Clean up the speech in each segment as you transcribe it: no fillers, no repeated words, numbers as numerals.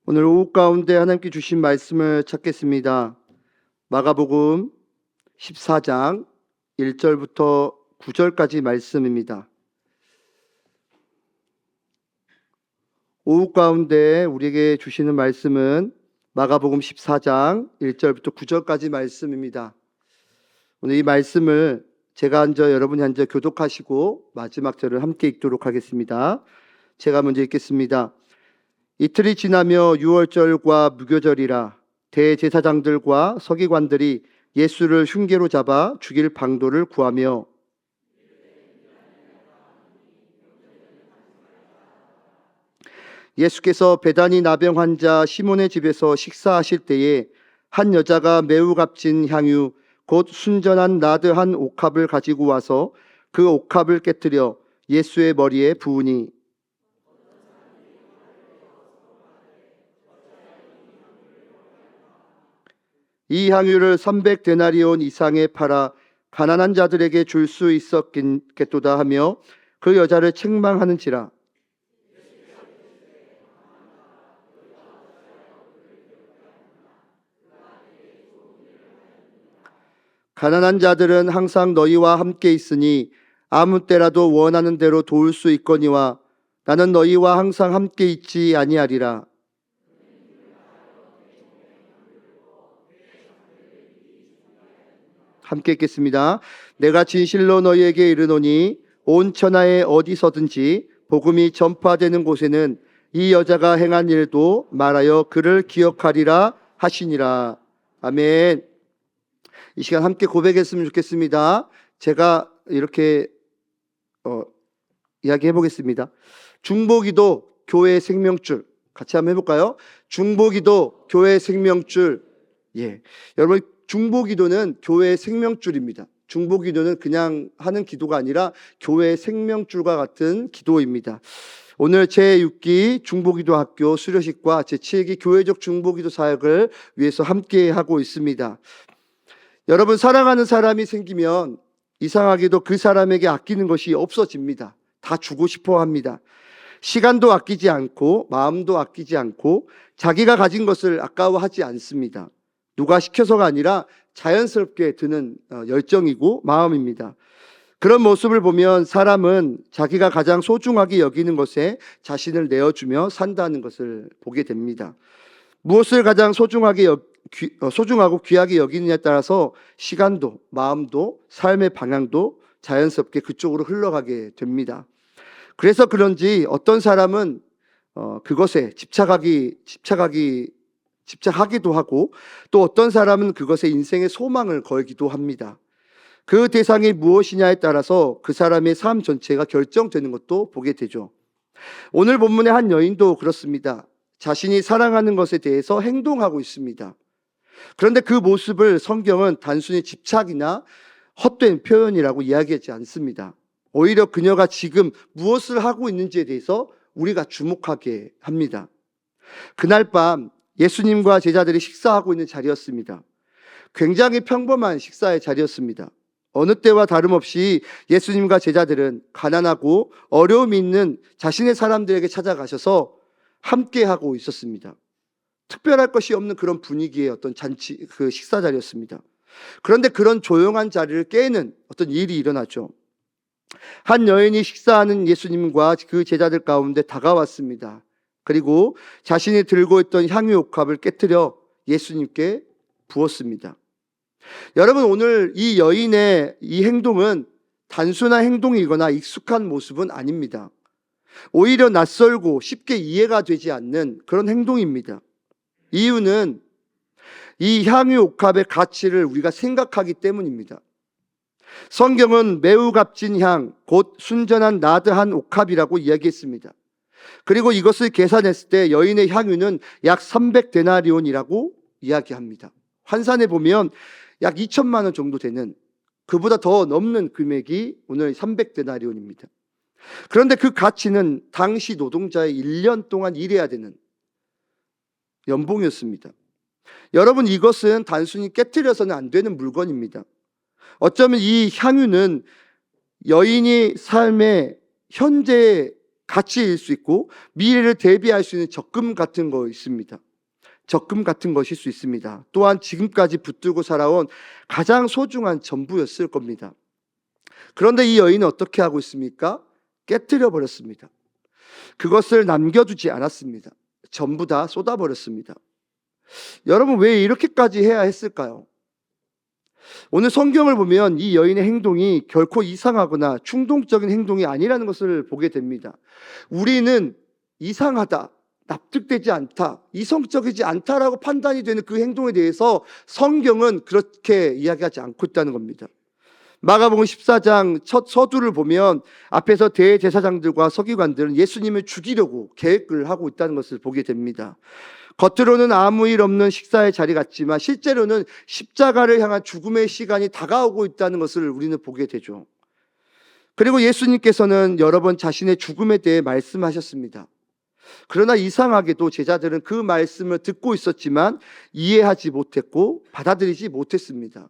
오늘 오후 가운데 하나님께 주신 말씀을 찾겠습니다. 마가복음 14장 1절부터 9절까지 말씀입니다. 오후 가운데 우리에게 주시는 말씀은 마가복음 14장 1절부터 9절까지 말씀입니다. 오늘 이 말씀을 제가 앉아 여러분이 앉아 교독하시고 마지막 절을 함께 읽도록 하겠습니다. 제가 먼저 읽겠습니다. 이틀이 지나며 유월절과 무교절이라 대제사장들과 서기관들이 예수를 흉계로 잡아 죽일 방도를 구하며 예수께서 베다니 나병 환자 시몬의 집에서 식사하실 때에 한 여자가 매우 값진 향유 곧 순전한 나드 한 옥합을 가지고 와서 그 옥합을 깨뜨려 예수의 머리에 부으니 이 향유를 300데나리온 이상에 팔아 가난한 자들에게 줄 수 있었겠도다 하며 그 여자를 책망하는지라. 가난한 자들은 항상 너희와 함께 있으니 아무 때라도 원하는 대로 도울 수 있거니와 나는 너희와 항상 함께 있지 아니하리라. 함께 읽겠습니다. 내가 진실로 너희에게 이르노니 온 천하에 어디서든지 복음이 전파되는 곳에는 이 여자가 행한 일도 말하여 그를 기억하리라 하시니라. 아멘. 이 시간 함께 고백했으면 좋겠습니다. 제가 이렇게 이야기해 보겠습니다. 중보기도 교회의 생명줄. 같이 한번 해볼까요? 중보기도 교회의 생명줄. 예, 여러분 중보기도는 교회의 생명줄입니다. 중보기도는 그냥 하는 기도가 아니라 교회의 생명줄과 같은 기도입니다. 오늘 제6기 중보기도학교 수료식과 제7기 교회적 중보기도 사역을 위해서 함께 하고 있습니다. 여러분, 사랑하는 사람이 생기면 이상하게도 그 사람에게 아끼는 것이 없어집니다. 다 주고 싶어 합니다. 시간도 아끼지 않고 마음도 아끼지 않고 자기가 가진 것을 아까워하지 않습니다. 누가 시켜서가 아니라 자연스럽게 드는 열정이고 마음입니다. 그런 모습을 보면 사람은 자기가 가장 소중하게 여기는 것에 자신을 내어주며 산다는 것을 보게 됩니다. 무엇을 가장 소중하고 귀하게 여기느냐에 따라서 시간도 마음도 삶의 방향도 자연스럽게 그쪽으로 흘러가게 됩니다. 그래서 그런지 어떤 사람은 그것에 집착하기도 하고 또 어떤 사람은 그것에 인생의 소망을 걸기도 합니다. 그 대상이 무엇이냐에 따라서 그 사람의 삶 전체가 결정되는 것도 보게 되죠. 오늘 본문의 한 여인도 그렇습니다. 자신이 사랑하는 것에 대해서 행동하고 있습니다. 그런데 그 모습을 성경은 단순히 집착이나 헛된 표현이라고 이야기하지 않습니다. 오히려 그녀가 지금 무엇을 하고 있는지에 대해서 우리가 주목하게 합니다. 그날 밤 예수님과 제자들이 식사하고 있는 자리였습니다. 굉장히 평범한 식사의 자리였습니다. 어느 때와 다름없이 예수님과 제자들은 가난하고 어려움이 있는 자신의 사람들에게 찾아가셔서 함께하고 있었습니다. 특별할 것이 없는 그런 분위기의 어떤 그 식사 자리였습니다. 그런데 그런 조용한 자리를 깨는 어떤 일이 일어나죠. 한 여인이 식사하는 예수님과 그 제자들 가운데 다가왔습니다. 그리고 자신이 들고 있던 향유 옥합을 깨뜨려 예수님께 부었습니다. 여러분, 오늘 이 여인의 이 행동은 단순한 행동이거나 익숙한 모습은 아닙니다. 오히려 낯설고 쉽게 이해가 되지 않는 그런 행동입니다. 이유는 이 향유 옥합의 가치를 우리가 생각하기 때문입니다. 성경은 매우 값진 향, 곧 순전한 나드 한 옥합이라고 이야기했습니다. 그리고 이것을 계산했을 때 여인의 향유는 약 300데나리온이라고 이야기합니다. 환산해 보면 약 2천만 원 정도 되는, 그보다 더 넘는 금액이 오늘 300데나리온입니다. 그런데 그 가치는 당시 노동자의 1년 동안 일해야 되는 연봉이었습니다. 여러분, 이것은 단순히 깨트려서는 안 되는 물건입니다. 어쩌면 이 향유는 여인이 삶의 현재의 가치일 수 있고 미래를 대비할 수 있는 적금 같은 거 있습니다. 적금 같은 것일 수 있습니다. 또한 지금까지 붙들고 살아온 가장 소중한 전부였을 겁니다. 그런데 이 여인은 어떻게 하고 있습니까? 깨뜨려 버렸습니다. 그것을 남겨두지 않았습니다. 전부 다 쏟아버렸습니다. 여러분, 왜 이렇게까지 해야 했을까요? 오늘 성경을 보면 이 여인의 행동이 결코 이상하거나 충동적인 행동이 아니라는 것을 보게 됩니다. 우리는 이상하다, 납득되지 않다, 이성적이지 않다라고 판단이 되는 그 행동에 대해서 성경은 그렇게 이야기하지 않고 있다는 겁니다. 마가복음 14장 첫 서두를 보면 앞에서 대제사장들과 서기관들은 예수님을 죽이려고 계획을 하고 있다는 것을 보게 됩니다. 겉으로는 아무 일 없는 식사의 자리 같지만 실제로는 십자가를 향한 죽음의 시간이 다가오고 있다는 것을 우리는 보게 되죠. 그리고 예수님께서는 여러 번 자신의 죽음에 대해 말씀하셨습니다. 그러나 이상하게도 제자들은 그 말씀을 듣고 있었지만 이해하지 못했고 받아들이지 못했습니다.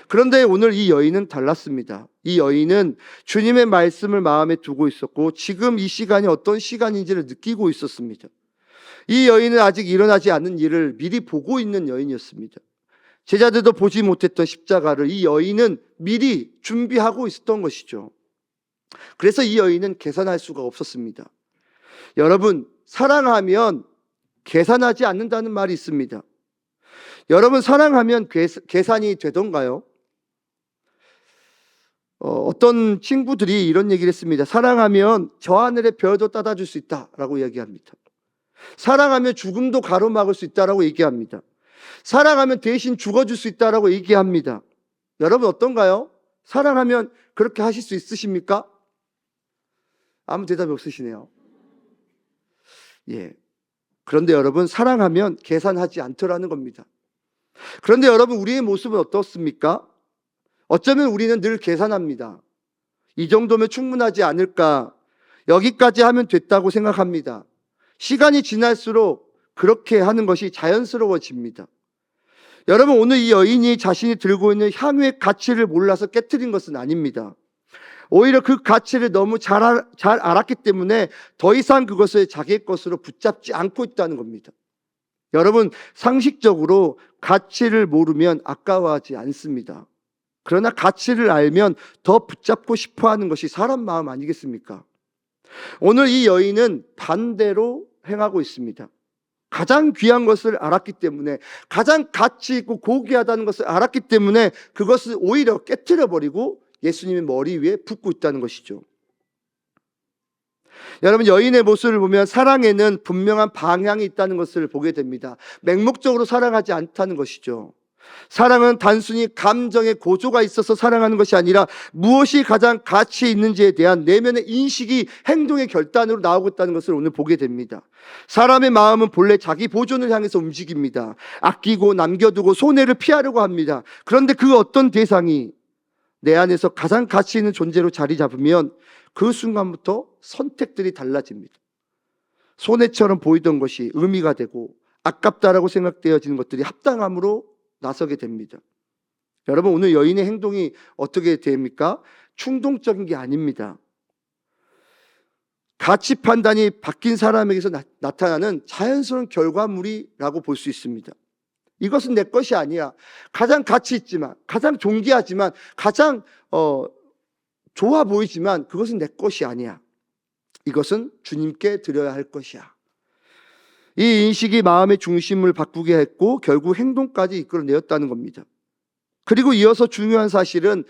그런데 오늘 이 여인은 달랐습니다. 이 여인은 주님의 말씀을 마음에 두고 있었고 지금 이 시간이 어떤 시간인지를 느끼고 있었습니다. 이 여인은 아직 일어나지 않는 일을 미리 보고 있는 여인이었습니다. 제자들도 보지 못했던 십자가를 이 여인은 미리 준비하고 있었던 것이죠. 그래서 이 여인은 계산할 수가 없었습니다. 여러분, 사랑하면 계산하지 않는다는 말이 있습니다. 여러분, 사랑하면 계산이 되던가요? 어떤 친구들이 이런 얘기를 했습니다. 사랑하면 저 하늘의 별도 따다 줄 수 있다라고 이야기합니다. 사랑하면 죽음도 가로막을 수 있다라고 얘기합니다. 사랑하면 대신 죽어줄 수 있다라고 얘기합니다. 여러분, 어떤가요? 사랑하면 그렇게 하실 수 있으십니까? 아무 대답이 없으시네요. 예. 그런데 여러분, 사랑하면 계산하지 않더라는 겁니다. 그런데 여러분, 우리의 모습은 어떻습니까? 어쩌면 우리는 늘 계산합니다. 이 정도면 충분하지 않을까? 여기까지 하면 됐다고 생각합니다. 시간이 지날수록 그렇게 하는 것이 자연스러워집니다. 여러분, 오늘 이 여인이 자신이 들고 있는 향유의 가치를 몰라서 깨트린 것은 아닙니다. 오히려 그 가치를 너무 잘 알았기 때문에 더 이상 그것을 자기의 것으로 붙잡지 않고 있다는 겁니다. 여러분, 상식적으로 가치를 모르면 아까워하지 않습니다. 그러나 가치를 알면 더 붙잡고 싶어 하는 것이 사람 마음 아니겠습니까? 오늘 이 여인은 반대로 행하고 있습니다. 가장 귀한 것을 알았기 때문에, 가장 가치 있고 고귀하다는 것을 알았기 때문에 그것을 오히려 깨트려버리고 예수님의 머리 위에 붓고 있다는 것이죠. 여러분, 여인의 모습을 보면 사랑에는 분명한 방향이 있다는 것을 보게 됩니다. 맹목적으로 사랑하지 않다는 것이죠. 사랑은 단순히 감정의 고조가 있어서 사랑하는 것이 아니라 무엇이 가장 가치 있는지에 대한 내면의 인식이 행동의 결단으로 나오고 있다는 것을 오늘 보게 됩니다. 사람의 마음은 본래 자기 보존을 향해서 움직입니다. 아끼고 남겨두고 손해를 피하려고 합니다. 그런데 그 어떤 대상이 내 안에서 가장 가치 있는 존재로 자리 잡으면 그 순간부터 선택들이 달라집니다. 손해처럼 보이던 것이 의미가 되고 아깝다라고 생각되어지는 것들이 합당함으로 나서게 됩니다. 여러분, 오늘 여인의 행동이 어떻게 됩니까? 충동적인 게 아닙니다. 가치 판단이 바뀐 사람에게서 나타나는 자연스러운 결과물이라고 볼 수 있습니다. 이것은 내 것이 아니야. 가장 가치 있지만, 가장 존귀하지만, 가장 좋아 보이지만 그것은 내 것이 아니야. 이것은 주님께 드려야 할 것이야. 이 인식이 마음의 중심을 바꾸게 했고 결국 행동까지 이끌어내었다는 겁니다. 그리고 이어서 중요한 사실은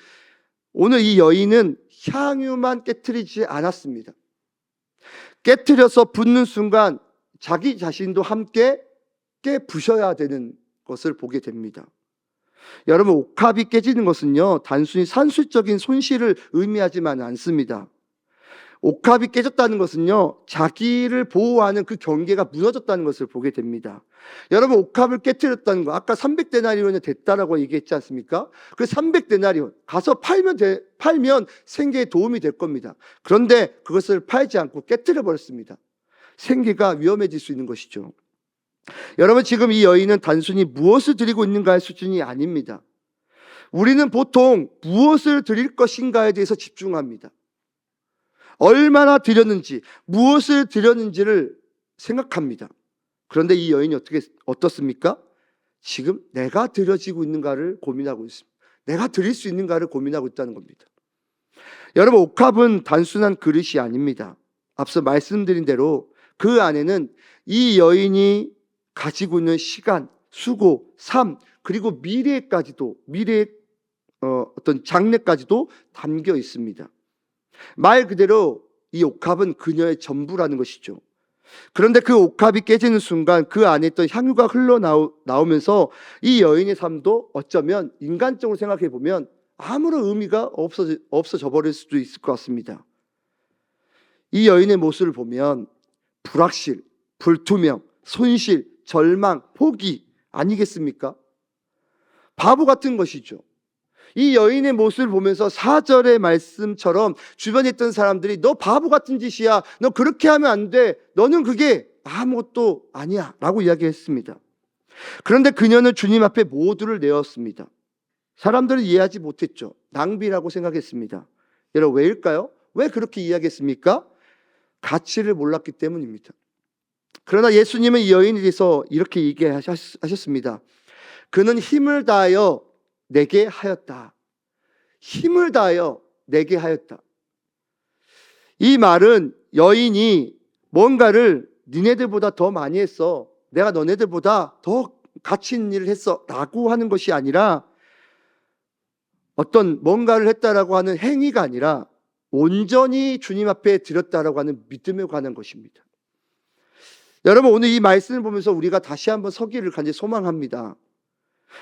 오늘 이 여인은 향유만 깨트리지 않았습니다. 깨트려서 붓는 순간 자기 자신도 함께 깨부셔야 되는 것을 보게 됩니다. 여러분, 옥합이 깨지는 것은요, 단순히 산술적인 손실을 의미하지만 않습니다. 옥합이 깨졌다는 것은요, 자기를 보호하는 그 경계가 무너졌다는 것을 보게 됩니다. 여러분, 옥합을 깨뜨렸다는 거, 아까 300데나리온이 됐다라고 얘기했지 않습니까? 그 300데나리온 가서 팔면 생계에 도움이 될 겁니다. 그런데 그것을 팔지 않고 깨뜨려 버렸습니다. 생계가 위험해질 수 있는 것이죠. 여러분, 지금 이 여인은 단순히 무엇을 드리고 있는가의 수준이 아닙니다. 우리는 보통 무엇을 드릴 것인가에 대해서 집중합니다. 얼마나 드렸는지, 무엇을 드렸는지를 생각합니다. 그런데 이 여인이 어떻습니까? 지금 내가 드려지고 있는가를 고민하고 있습니다. 내가 드릴 수 있는가를 고민하고 있다는 겁니다. 여러분, 옥합은 단순한 그릇이 아닙니다. 앞서 말씀드린 대로 그 안에는 이 여인이 가지고 있는 시간, 수고, 삶, 그리고 미래의 어떤 장래까지도 담겨 있습니다. 말 그대로 이 옥합은 그녀의 전부라는 것이죠. 그런데 그 옥합이 깨지는 순간 그 안에 있던 향유가 흘러나오면서 이 여인의 삶도 어쩌면 인간적으로 생각해 보면 아무런 의미가 없어져 버릴 수도 있을 것 같습니다. 이 여인의 모습을 보면 불확실, 불투명, 손실, 절망, 포기 아니겠습니까? 바보 같은 것이죠. 이 여인의 모습을 보면서 4절의 말씀처럼 주변에 있던 사람들이 너 바보 같은 짓이야, 너 그렇게 하면 안 돼, 너는 그게 아무것도 아니야 라고 이야기했습니다. 그런데 그녀는 주님 앞에 모두를 내었습니다. 사람들은 이해하지 못했죠. 낭비라고 생각했습니다. 여러분, 왜일까요? 왜 그렇게 이야기했습니까? 가치를 몰랐기 때문입니다. 그러나 예수님은 이 여인에 대해서 이렇게 얘기하셨습니다. 그는 힘을 다하여 내게 하였다. 힘을 다하여 내게 하였다. 이 말은 여인이 뭔가를 니네들보다 더 많이 했어, 내가 너네들보다 더 가치 있는 일을 했어 라고 하는 것이 아니라, 어떤 뭔가를 했다라고 하는 행위가 아니라 온전히 주님 앞에 드렸다라고 하는 믿음에 관한 것입니다. 여러분, 오늘 이 말씀을 보면서 우리가 다시 한번 서기를 간절히 소망합니다.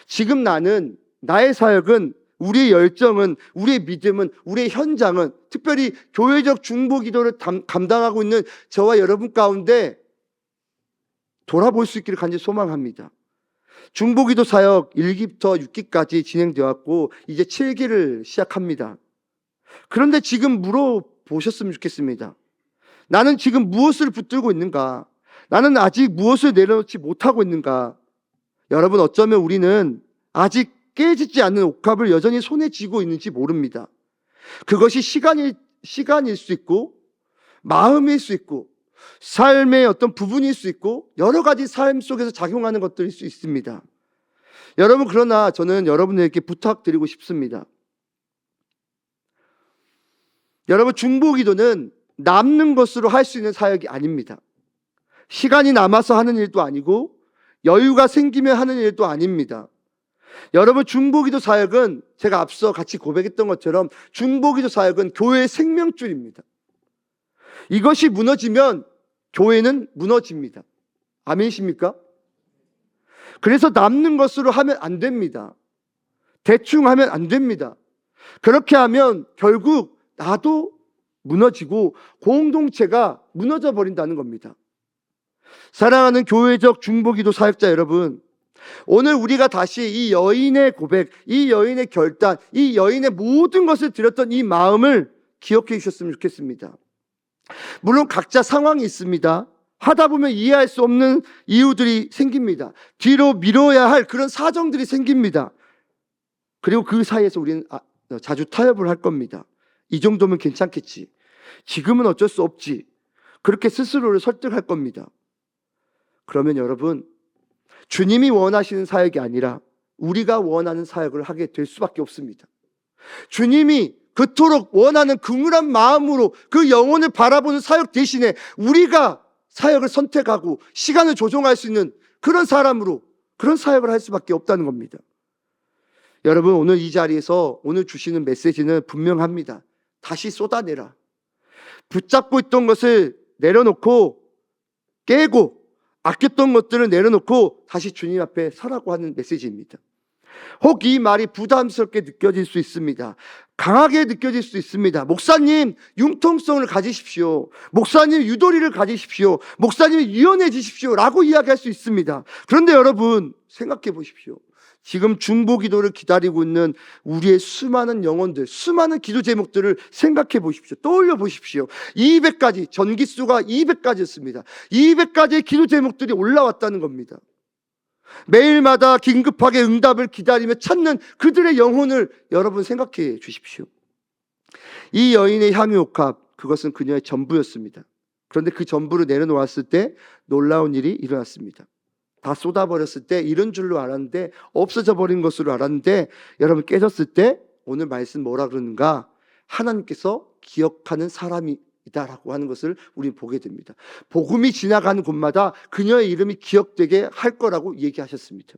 지금 나의 사역은, 우리의 열정은, 우리의 믿음은, 우리의 현장은, 특별히 교회적 중보 기도를 감당하고 있는 저와 여러분 가운데 돌아볼 수 있기를 간절히 소망합니다. 중보기도 사역 1기부터 6기까지 진행되었고 이제 7기를 시작합니다. 그런데 지금 물어보셨으면 좋겠습니다. 나는 지금 무엇을 붙들고 있는가? 나는 아직 무엇을 내려놓지 못하고 있는가? 여러분, 어쩌면 우리는 아직 깨지지 않는 옥합을 여전히 손에 쥐고 있는지 모릅니다. 그것이 시간일 수 있고, 마음일 수 있고, 삶의 어떤 부분일 수 있고, 여러 가지 삶 속에서 작용하는 것들일 수 있습니다. 여러분, 그러나 저는 여러분에게 부탁드리고 싶습니다. 여러분, 중보기도는 남는 것으로 할 수 있는 사역이 아닙니다. 시간이 남아서 하는 일도 아니고 여유가 생기면 하는 일도 아닙니다. 여러분, 중보기도 사역은 제가 앞서 같이 고백했던 것처럼 중보기도 사역은 교회의 생명줄입니다. 이것이 무너지면 교회는 무너집니다. 아멘이십니까? 그래서 남는 것으로 하면 안 됩니다. 대충 하면 안 됩니다. 그렇게 하면 결국 나도 무너지고 공동체가 무너져 버린다는 겁니다. 사랑하는 교회적 중보기도 사역자 여러분, 오늘 우리가 다시 이 여인의 고백, 이 여인의 결단, 이 여인의 모든 것을 드렸던 이 마음을 기억해 주셨으면 좋겠습니다. 물론 각자 상황이 있습니다. 하다 보면 이해할 수 없는 이유들이 생깁니다. 뒤로 미뤄야 할 그런 사정들이 생깁니다. 그리고 그 사이에서 우리는 자주 타협을 할 겁니다. 이 정도면 괜찮겠지, 지금은 어쩔 수 없지, 그렇게 스스로를 설득할 겁니다. 그러면 여러분, 주님이 원하시는 사역이 아니라 우리가 원하는 사역을 하게 될 수밖에 없습니다. 주님이 그토록 원하는 긍휼한 마음으로 그 영혼을 바라보는 사역 대신에 우리가 사역을 선택하고 시간을 조정할 수 있는 그런 사람으로 그런 사역을 할 수밖에 없다는 겁니다. 여러분, 오늘 이 자리에서 오늘 주시는 메시지는 분명합니다. 다시 쏟아내라. 붙잡고 있던 것을 내려놓고, 깨고 아꼈던 것들을 내려놓고 다시 주님 앞에 서라고 하는 메시지입니다. 혹 이 말이 부담스럽게 느껴질 수 있습니다. 강하게 느껴질 수 있습니다. 목사님, 융통성을 가지십시오. 목사님, 유도리를 가지십시오. 목사님, 유연해지십시오 라고 이야기할 수 있습니다. 그런데 여러분, 생각해 보십시오. 지금 중보기도를 기다리고 있는 우리의 수많은 영혼들, 수많은 기도 제목들을 생각해 보십시오. 떠올려 보십시오. 200가지, 전기수가 200가지였습니다. 200가지의 기도 제목들이 올라왔다는 겁니다. 매일마다 긴급하게 응답을 기다리며 찾는 그들의 영혼을 여러분 생각해 주십시오. 이 여인의 향유옥합, 그것은 그녀의 전부였습니다. 그런데 그 전부를 내려놓았을 때 놀라운 일이 일어났습니다. 다 쏟아버렸을 때 이런 줄로 알았는데, 없어져 버린 것으로 알았는데, 여러분 깨졌을 때 오늘 말씀 뭐라 그러는가? 하나님께서 기억하는 사람이다라고 하는 것을 우리는 보게 됩니다. 복음이 지나가는 곳마다 그녀의 이름이 기억되게 할 거라고 얘기하셨습니다.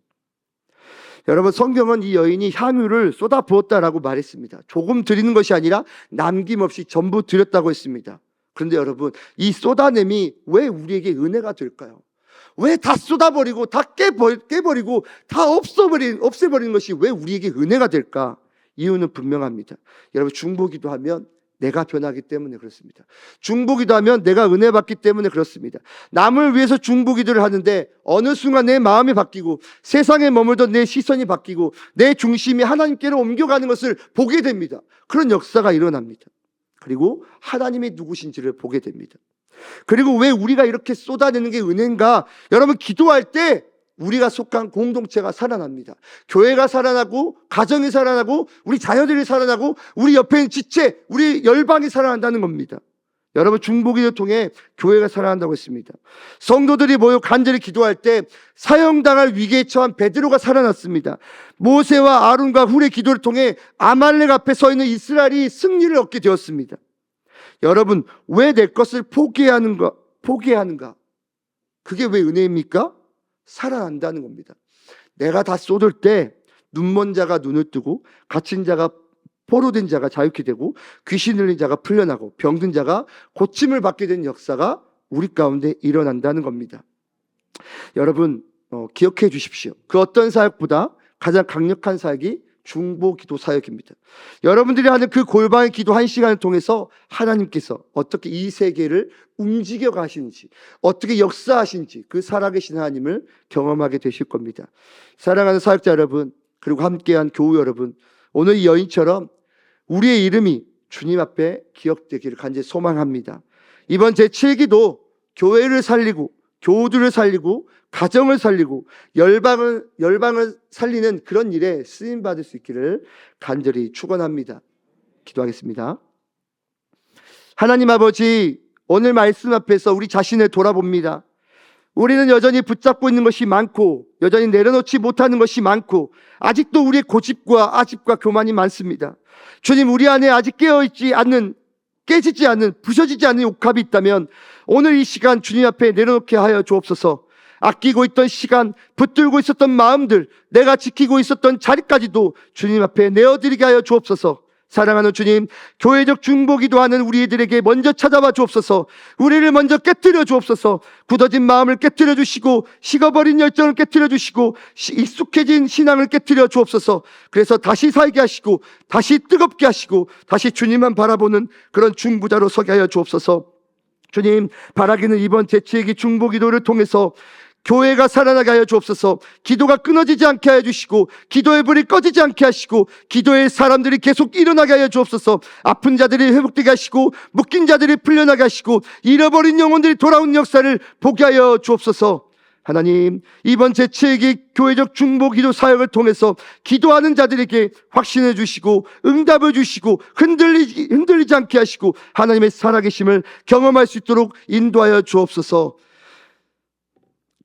여러분, 성경은 이 여인이 향유를 쏟아 부었다라고 말했습니다. 조금 드리는 것이 아니라 남김없이 전부 드렸다고 했습니다. 그런데 여러분, 이 쏟아냄이 왜 우리에게 은혜가 될까요? 왜 다 쏟아버리고 다 깨버리고 다 없애버리는 것이 왜 우리에게 은혜가 될까? 이유는 분명합니다. 여러분, 중보기도 하면 내가 변하기 때문에 그렇습니다. 중보기도 하면 내가 은혜 받기 때문에 그렇습니다. 남을 위해서 중보기도를 하는데 어느 순간 내 마음이 바뀌고 세상에 머물던 내 시선이 바뀌고 내 중심이 하나님께로 옮겨가는 것을 보게 됩니다. 그런 역사가 일어납니다. 그리고 하나님이 누구신지를 보게 됩니다. 그리고 왜 우리가 이렇게 쏟아내는 게 은혜인가? 여러분, 기도할 때 우리가 속한 공동체가 살아납니다. 교회가 살아나고, 가정이 살아나고, 우리 자녀들이 살아나고, 우리 옆에 있는 지체, 우리 열방이 살아난다는 겁니다. 여러분, 중보기도를 통해 교회가 살아난다고 했습니다. 성도들이 모여 간절히 기도할 때 사형당할 위기에 처한 베드로가 살아났습니다. 모세와 아론과 훌의 기도를 통해 아말렉 앞에 서 있는 이스라엘이 승리를 얻게 되었습니다. 여러분, 왜 내 것을 포기하는가? 그게 왜 은혜입니까? 살아난다는 겁니다. 내가 다 쏟을 때 눈먼 자가 눈을 뜨고, 갇힌 자가 포로된 자가 자유케 되고, 귀신 들린 자가 풀려나고, 병든 자가 고침을 받게 된 역사가 우리 가운데 일어난다는 겁니다. 여러분, 기억해 주십시오. 그 어떤 사역보다 가장 강력한 사역이 중보기도 사역입니다. 여러분들이 하는 그 골방의 기도 1시간을 통해서 하나님께서 어떻게 이 세계를 움직여 가시는지, 어떻게 역사하시는지 그 살아계신 하나님을 경험하게 되실 겁니다. 사랑하는 사역자 여러분, 그리고 함께한 교우 여러분, 오늘 이 여인처럼 우리의 이름이 주님 앞에 기억되기를 간절히 소망합니다. 이번 제7기도 교회를 살리고, 교우들을 살리고, 가정을 살리고, 열방을 살리는 그런 일에 쓰임받을 수 있기를 간절히 축원합니다. 기도하겠습니다. 하나님 아버지, 오늘 말씀 앞에서 우리 자신을 돌아봅니다. 우리는 여전히 붙잡고 있는 것이 많고, 여전히 내려놓지 못하는 것이 많고, 아직도 우리의 고집과 아집과 교만이 많습니다. 주님, 우리 안에 아직 깨지지 않는, 부서지지 않는 옥합이 있다면 오늘 이 시간 주님 앞에 내려놓게 하여 주옵소서. 아끼고 있던 시간, 붙들고 있었던 마음들, 내가 지키고 있었던 자리까지도 주님 앞에 내어드리게 하여 주옵소서. 사랑하는 주님, 교회적 중보기도 하는 우리들에게 먼저 찾아와 주옵소서. 우리를 먼저 깨뜨려 주옵소서. 굳어진 마음을 깨뜨려 주시고, 식어버린 열정을 깨뜨려 주시고, 익숙해진 신앙을 깨뜨려 주옵소서. 그래서 다시 살게 하시고, 다시 뜨겁게 하시고, 다시 주님만 바라보는 그런 중보자로 서게 하여 주옵소서. 주님, 바라기는 이번 제7기 중보기도를 통해서 교회가 살아나게 하여 주옵소서. 기도가 끊어지지 않게 하여 주시고, 기도의 불이 꺼지지 않게 하시고, 기도의 사람들이 계속 일어나게 하여 주옵소서. 아픈 자들이 회복되게 하시고, 묶인 자들이 풀려나게 하시고, 잃어버린 영혼들이 돌아온 역사를 보게 하여 주옵소서. 하나님, 이번 제7기 교회적 중보기도 사역을 통해서 기도하는 자들에게 확신해 주시고, 응답을 주시고, 흔들리지 않게 하시고, 하나님의 살아계심을 경험할 수 있도록 인도하여 주옵소서.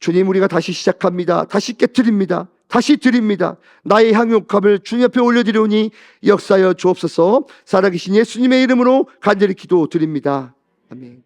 주님, 우리가 다시 시작합니다. 다시 깨트립니다. 다시 드립니다. 나의 향유옥합을 주님 앞에 올려드리오니 역사하여 주옵소서. 살아계신 예수님의 이름으로 간절히 기도드립니다. 아멘.